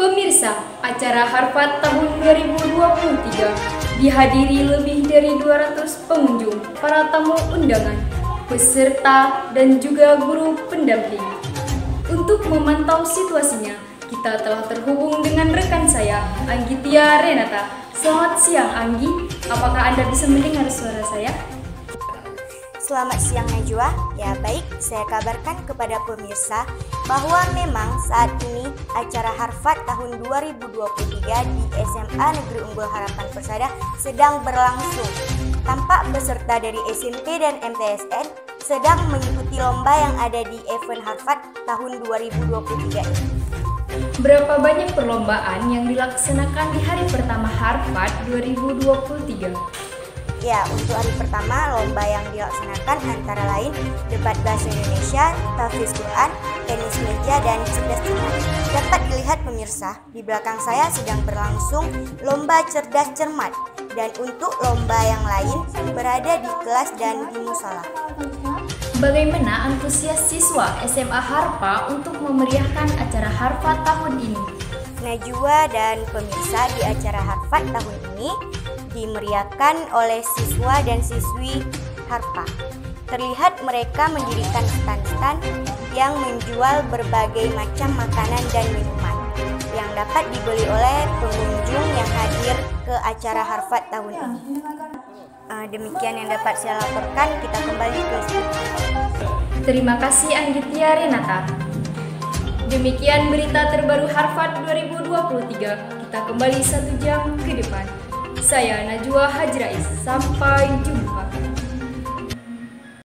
Pemirsa, acara Harvard tahun 2023 dihadiri lebih dari 200 pengunjung, para tamu undangan, peserta, dan juga guru pendamping. Untuk memantau situasinya, kita telah terhubung dengan rekan saya, Anggitia Renata. Selamat siang, Anggi. Apakah Anda bisa mendengar suara saya? Selamat siang Najwa. Ya baik, saya kabarkan kepada pemirsa bahwa memang saat ini acara Harvard tahun 2023 di SMA Negeri Unggul Harapan Persada sedang berlangsung. Tampak peserta dari SMP dan MTSN sedang mengikuti lomba yang ada di event Harvard tahun 2023 ini. Berapa banyak perlombaan yang dilaksanakan di hari pertama Harvard 2023? Ya, untuk hari pertama, lomba yang dilaksanakan antara lain debat bahasa Indonesia, tahfiz Quran, tenis meja, dan cerdas cermat. Dapat dilihat pemirsa, di belakang saya sedang berlangsung lomba cerdas cermat. Dan untuk lomba yang lain berada di kelas dan di musola. Bagaimana antusias siswa SMA Harpa untuk memeriahkan acara Harvard tahun ini? Najwa dan pemirsa, di acara Harvard tahun ini dimeriahkan oleh siswa dan siswi Harpa. Terlihat mereka mendirikan stand-stand yang menjual berbagai macam makanan dan minuman yang dapat dibeli oleh pengunjung yang hadir ke acara Harvard tahun ini. Demikian yang dapat saya laporkan, kita kembali ke studio. Terima kasih Anggitia Renata. Demikian berita terbaru Harvard 2023. Kita kembali 1 jam ke depan. Saya Najwa Hajrais. Sampai jumpa.